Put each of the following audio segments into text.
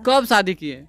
कब शादी किए?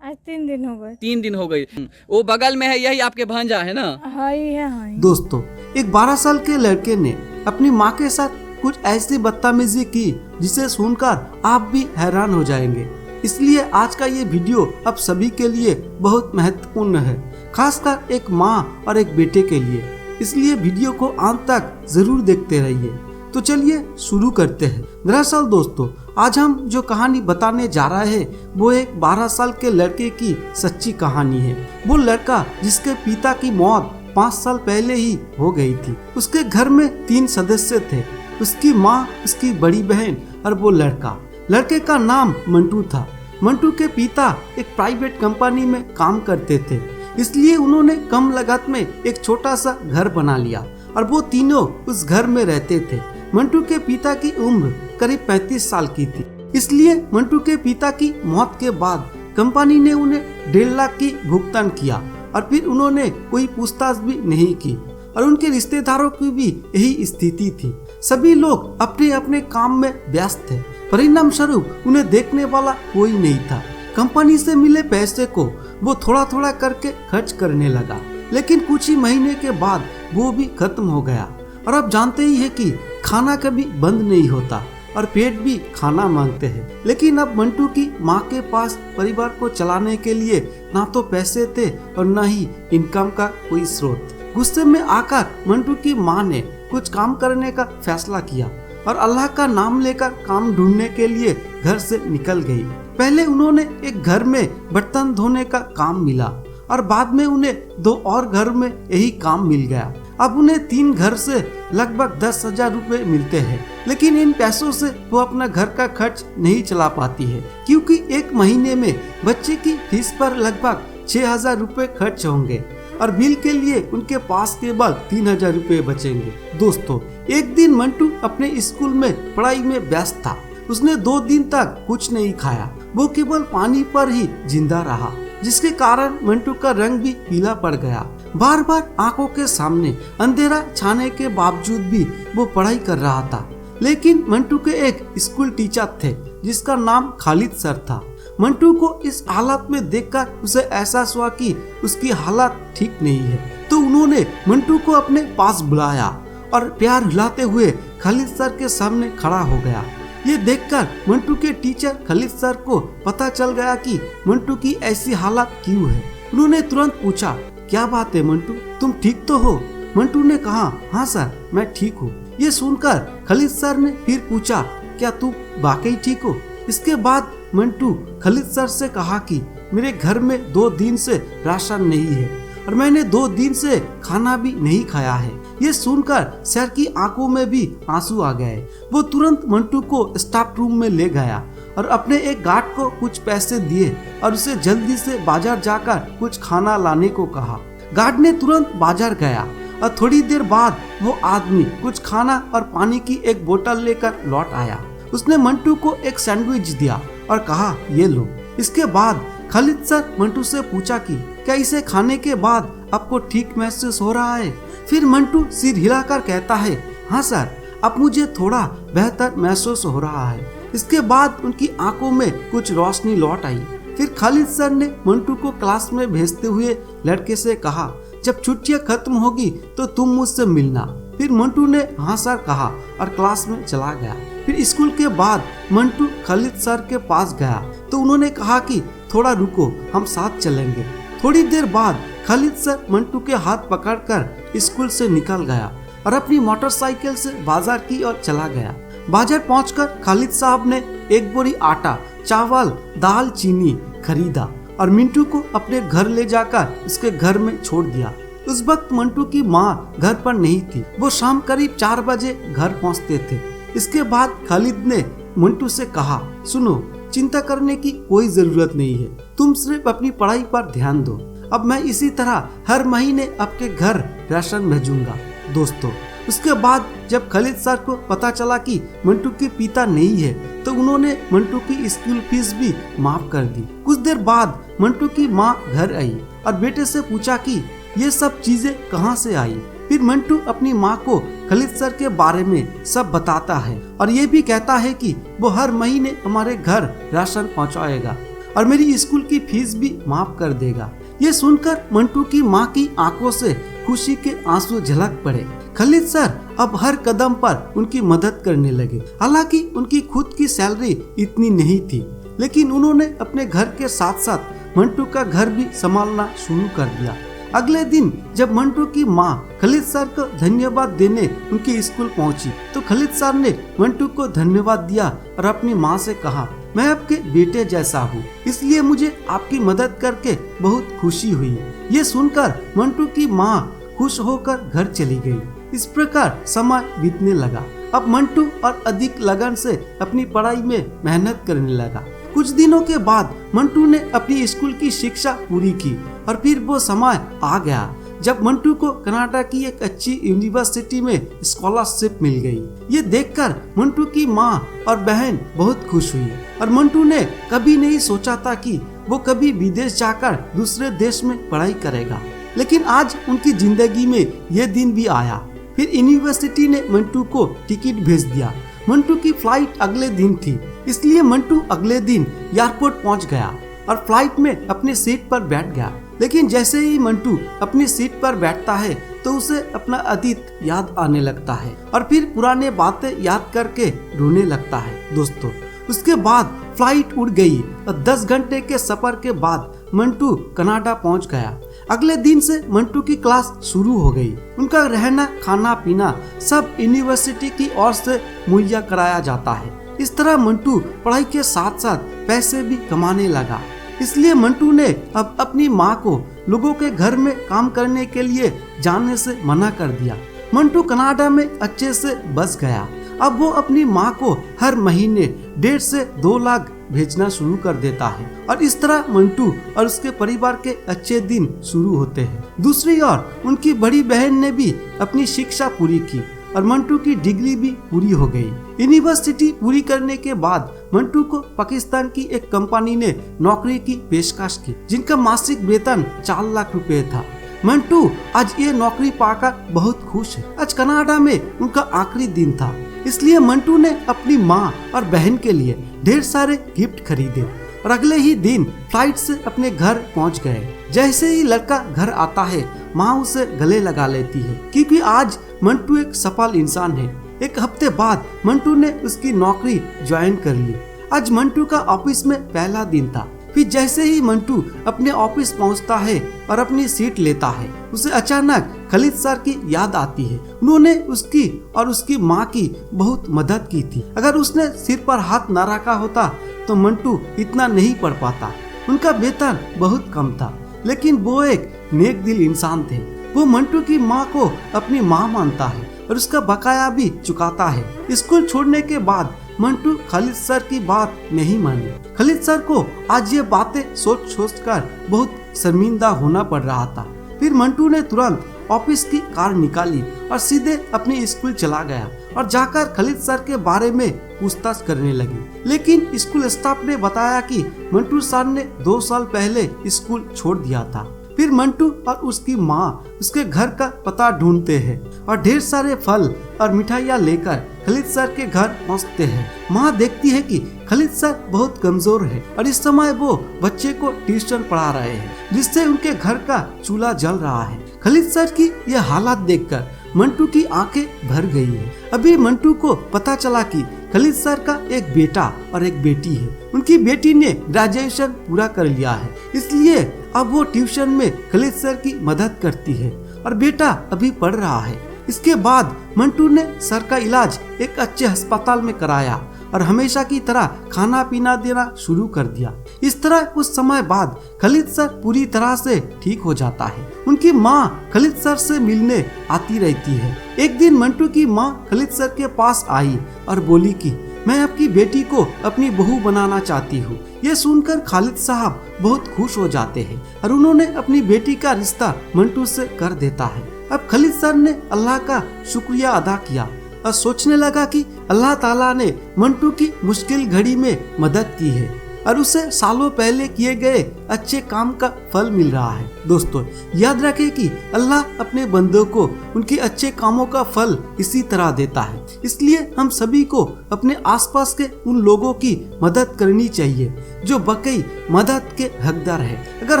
आज 3 दिन हो गए। 3 दिन हो गई। वो बगल में है, यही आपके भांजा है ना? हाँ ही है, हाँ ही। दोस्तों, एक 12 साल के लड़के ने अपनी माँ के साथ कुछ ऐसी बदतमीजी की जिसे सुनकर आप भी हैरान हो जाएंगे। इसलिए आज का ये वीडियो अब सभी के लिए बहुत महत्वपूर्ण है, खासकर एक माँ और एक बेटे के लिए। इसलिए वीडियो को अंत तक जरूर देखते रहिए। तो चलिए शुरू करते हैं। दरअसल दोस्तों, आज हम जो कहानी बताने जा रहे हैं वो एक 12 साल के लड़के की सच्ची कहानी है। वो लड़का जिसके पिता की मौत 5 साल पहले ही हो गई थी। उसके घर में 3 सदस्य थे, उसकी माँ, उसकी बड़ी बहन और वो लड़का। लड़के का नाम मंटू था। मंटू के पिता एक प्राइवेट कंपनी में काम करते थे, इसलिए उन्होंने कम लागत में एक छोटा सा घर बना लिया और वो तीनों उस घर में रहते थे। मंटू के पिता की उम्र करीब 35 साल की थी, इसलिए मंटू के पिता की मौत के बाद कंपनी ने उन्हें 1.5 लाख की भुगतान किया और फिर उन्होंने कोई पूछताछ भी नहीं की। और उनके रिश्तेदारों की भी यही स्थिति थी। सभी लोग अपने अपने काम में व्यस्त थे। परिणाम स्वरूप उन्हें देखने वाला कोई नहीं था। कंपनी से मिले पैसे को वो थोड़ा थोड़ा करके खर्च करने लगा, लेकिन कुछ ही महीने के बाद वो भी खत्म हो गया। और अब जानते ही है कि खाना कभी बंद नहीं होता और पेट भी खाना मांगते हैं। लेकिन अब मंटू की माँ के पास परिवार को चलाने के लिए ना तो पैसे थे और न ही इनकम का कोई स्रोत। गुस्से में आकर मंटू की माँ ने कुछ काम करने का फैसला किया और अल्लाह का नाम लेकर काम ढूंढने के लिए घर से निकल गई। पहले उन्होंने एक घर में बर्तन धोने का काम मिला और बाद में उन्हें 2 और घर में यही काम मिल गया। अब उन्हें 3 घर से लगभग 10,000 रुपए मिलते हैं, लेकिन इन पैसों से वो अपना घर का खर्च नहीं चला पाती है, क्योंकि एक महीने में बच्चे की फीस पर लगभग 6,000 रुपए खर्च होंगे और बिल के लिए उनके पास केवल 3,000 रुपए बचेंगे। दोस्तों, एक दिन मंटू अपने स्कूल में पढ़ाई में व्यस्त था। उसने 2 दिन तक कुछ नहीं खाया। वो केवल पानी पर ही जिंदा रहा, जिसके कारण मंटू का रंग भी पीला पड़ गया। बार बार आंखों के सामने अंधेरा छाने के बावजूद भी वो पढ़ाई कर रहा था। लेकिन मंटू के एक स्कूल टीचर थे जिसका नाम खालिद सर था। मंटू को इस हालत में देखकर उसे एहसास हुआ कि उसकी हालत ठीक नहीं है, तो उन्होंने मंटू को अपने पास बुलाया और प्यार हिलाते हुए खालिद सर के सामने खड़ा हो गया। ये देखकर मंटू के टीचर खालिद सर को पता चल गया कि मंटू की ऐसी हालत क्यों है। उन्होंने तुरंत पूछा, क्या बात है मंटू, तुम ठीक तो हो? मंटू ने कहा, हाँ सर, मैं ठीक हूँ। ये सुनकर खालिद सर ने फिर पूछा, क्या तुम वाकई ठीक हो? इसके बाद मंटू खालिद सर से कहा कि मेरे घर में 2 दिन से राशन नहीं है और मैंने 2 दिन से खाना भी नहीं खाया है। ये सुनकर सर की आंखों में भी आंसू आ गए। वो तुरंत मंटू को स्टाफ रूम में ले गया और अपने एक गार्ड को कुछ पैसे दिए और उसे जल्दी से बाजार जाकर कुछ खाना लाने को कहा। गार्ड ने तुरंत बाजार गया और थोड़ी देर बाद वो आदमी कुछ खाना और पानी की एक बोतल लेकर लौट आया। उसने मंटू को एक सैंडविच दिया और कहा, ये लो। इसके बाद खालिद सर मंटू से पूछा कि क्या इसे खाने के बाद आपको ठीक महसूस हो रहा है? फिर मंटू सिर हिलाकर कहता है, हाँ सर, अब मुझे थोड़ा बेहतर महसूस हो रहा है। इसके बाद उनकी आंखों में कुछ रोशनी लौट आई। फिर खालिद सर ने मंटू को क्लास में भेजते हुए लड़के से कहा, जब छुट्टियां खत्म होगी तो तुम मुझसे मिलना। फिर मंटू ने हाँ सर कहा और क्लास में चला गया। फिर स्कूल के बाद मंटू खालिद सर के पास गया तो उन्होंने कहा कि थोड़ा रुको, हम साथ चलेंगे। थोड़ी देर बाद खालिद सर मंटू के हाथ पकड़कर स्कूल से निकल गया और अपनी मोटरसाइकिल से बाजार की ओर चला गया। बाजार पहुंचकर खालिद साहब ने एक बोरी आटा, चावल, दाल, चीनी खरीदा और मिंटू को अपने घर ले जाकर उसके घर में छोड़ दिया। उस वक्त मंटू की माँ घर पर नहीं थी। वो शाम करीब 4 बजे घर पहुँचते थे। इसके बाद खालिद ने मंटू से कहा, सुनो, चिंता करने की कोई जरूरत नहीं है, तुम सिर्फ अपनी पढ़ाई पर ध्यान दो। अब मैं इसी तरह हर महीने आपके घर राशन भेजूंगा। दोस्तों, उसके बाद जब खालिद सर को पता चला कि मंटू के पिता नहीं है तो उन्होंने मंटू की स्कूल फीस भी माफ कर दी। कुछ देर बाद मंटू की माँ घर आई और बेटे से पूछा कि ये सब चीजें कहाँ से आई। फिर मंटू अपनी माँ को खालिद सर के बारे में सब बताता है और ये भी कहता है कि वो हर महीने हमारे घर राशन पहुँचाएगा। और मेरी स्कूल की फीस भी माफ कर देगा। ये सुनकर मंटू की माँ की आंखों से खुशी के आंसू झलक पड़े। खालिद सर अब हर कदम पर उनकी मदद करने लगे। हालांकि उनकी खुद की सैलरी इतनी नहीं थी, लेकिन उन्होंने अपने घर के साथ साथ मंटू का घर भी संभालना शुरू कर दिया। अगले दिन जब मंटू की माँ खालिद सर को धन्यवाद देने उनके स्कूल पहुंची, तो खालिद सर ने मंटू को धन्यवाद दिया और अपनी माँ से कहा, मैं आपके बेटे जैसा हूँ, इसलिए मुझे आपकी मदद करके बहुत खुशी हुई। ये सुनकर मंटू की माँ खुश होकर घर चली गई। इस प्रकार समय बीतने लगा। अब मंटू और अधिक लगन से अपनी पढ़ाई में मेहनत करने लगा। कुछ दिनों के बाद मंटू ने अपनी स्कूल की शिक्षा पूरी की और फिर वो समय आ गया जब मंटू को कनाडा की एक अच्छी यूनिवर्सिटी में स्कॉलरशिप मिल गई। ये देखकर मंटू की माँ और बहन बहुत खुश हुई और मंटू ने कभी नहीं सोचा था कि वो कभी विदेश जाकर दूसरे देश में पढ़ाई करेगा, लेकिन आज उनकी जिंदगी में ये दिन भी आया। फिर यूनिवर्सिटी ने मंटू को टिकट भेज दिया। मंटू की फ्लाइट अगले दिन थी, इसलिए मंटू अगले दिन एयरपोर्ट पहुंच गया और फ्लाइट में अपनी सीट पर बैठ गया। लेकिन जैसे ही मंटू अपनी सीट पर बैठता है तो उसे अपना अतीत याद आने लगता है और फिर पुराने बातें याद करके रोने लगता है। दोस्तों, उसके बाद फ्लाइट उड़ गई और 10 घंटे के सफर के बाद मंटू कनाडा पहुंच गया। अगले दिन से मंटू की क्लास शुरू हो गई। उनका रहना, खाना पीना सब यूनिवर्सिटी की ओर से मुहैया कराया जाता है। इस तरह मंटू पढ़ाई के साथ साथ पैसे भी कमाने लगा। इसलिए मंटू ने अब अपनी माँ को लोगों के घर में काम करने के लिए जाने से मना कर दिया। मंटू कनाडा में अच्छे से बस गया। अब वो अपनी माँ को हर महीने 1.5 से 2 लाख भेजना शुरू कर देता है और इस तरह मंटू और उसके परिवार के अच्छे दिन शुरू होते हैं। दूसरी ओर उनकी बड़ी बहन ने भी अपनी शिक्षा पूरी की और मंटू की डिग्री भी पूरी हो गई। यूनिवर्सिटी पूरी करने के बाद मंटू को पाकिस्तान की एक कंपनी ने नौकरी की पेशकश की, जिनका मासिक वेतन 4 लाख रुपए था। मंटू आज ये नौकरी पाकर बहुत खुश है। आज कनाडा में उनका आखिरी दिन था, इसलिए मंटू ने अपनी माँ और बहन के लिए ढेर सारे गिफ्ट खरीदे और अगले ही दिन फ्लाइट से अपने घर पहुंच गए। जैसे ही लड़का घर आता है, माँ उसे गले लगा लेती है, क्योंकि आज मंटू एक सफल इंसान है। एक हफ्ते बाद मंटू ने उसकी नौकरी ज्वाइन कर ली। आज मंटू का ऑफिस में पहला दिन था। फिर जैसे ही मंटू अपने ऑफिस पहुंचता है और अपनी सीट लेता है, उसे अचानक खालिद सर की याद आती है। उन्होंने उसकी और उसकी माँ की बहुत मदद की थी। अगर उसने सिर पर हाथ न रखा होता तो मंटू इतना नहीं पढ़ पाता। उनका वेतन बहुत कम था, लेकिन वो एक नेक दिल इंसान थे। वो मंटू की माँ को अपनी माँ मानता है और उसका बकाया भी चुकाता है। स्कूल छोड़ने के बाद मंटू खालिद सर की बात नहीं मानी। खालिद सर को आज ये बातें सोच सोच कर बहुत शर्मिंदा होना पड़ रहा था। फिर मंटू ने तुरंत ऑफिस की कार निकाली और सीधे अपने स्कूल चला गया और जाकर खालिद सर के बारे में पूछताछ करने लगी। लेकिन स्कूल स्टाफ ने बताया कि मंटू सर ने 2 साल पहले स्कूल छोड़ दिया था। फिर मंटू और उसकी माँ उसके घर का पता ढूंढते हैं और ढेर सारे फल और मिठाइयाँ लेकर खालिद सर के घर पहुँचते हैं। माँ देखती है कि खालिद सर बहुत कमजोर है और इस समय वो बच्चे को ट्यूशन पढ़ा रहे हैं, जिससे उनके घर का चूल्हा जल रहा है। खालिद सर की यह हालत देखकर मंटू की आंखें भर गई है। अभी मंटू को पता चला कि खालिद सर का एक बेटा और एक बेटी है। उनकी बेटी ने ग्रेजुएशन पूरा कर लिया है, इसलिए अब वो ट्यूशन में खालिद सर की मदद करती है और बेटा अभी पढ़ रहा है। इसके बाद मंटू ने सर का इलाज एक अच्छे अस्पताल में कराया और हमेशा की तरह खाना पीना देना शुरू कर दिया। इस तरह कुछ समय बाद खालिद सर पूरी तरह से ठीक हो जाता है। उनकी माँ खालिद सर से मिलने आती रहती है। एक दिन मंटू की माँ खालिद सर के पास आई और बोली कि मैं आपकी बेटी को अपनी बहू बनाना चाहती हूँ। ये सुनकर खालिद साहब बहुत खुश हो जाते हैं और उन्होंने अपनी बेटी का रिश्ता मंटू से कर देता है। अब खालिद सर ने अल्लाह का शुक्रिया अदा किया और सोचने लगा कि अल्लाह ताला ने मंटू की मुश्किल घड़ी में मदद की है। और उसे सालों पहले किए गए अच्छे काम का फल मिल रहा है। दोस्तों याद रखें कि अल्लाह अपने बंदों को उनके अच्छे कामों का फल इसी तरह देता है। इसलिए हम सभी को अपने आसपास के उन लोगों की मदद करनी चाहिए जो वाकई मदद के हकदार है। अगर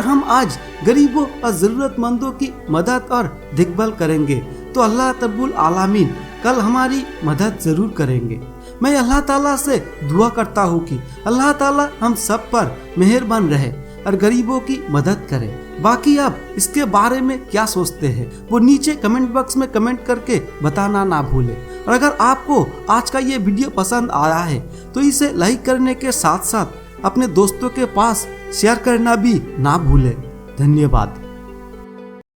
हम आज गरीबों और जरूरतमंदों की मदद और देखभाल करेंगे तो अल्लाह तब्बुल आलमीन कल हमारी मदद जरूर करेंगे। मैं अल्लाह ताला से दुआ करता हूँ कि अल्लाह ताला हम सब पर मेहरबान रहे और गरीबों की मदद करे। बाकी आप इसके बारे में क्या सोचते हैं वो नीचे कमेंट बॉक्स में कमेंट करके बताना ना भूलें। और अगर आपको आज का ये वीडियो पसंद आया है तो इसे लाइक करने के साथ साथ अपने दोस्तों के पास शेयर करना भी ना भूलें। धन्यवाद।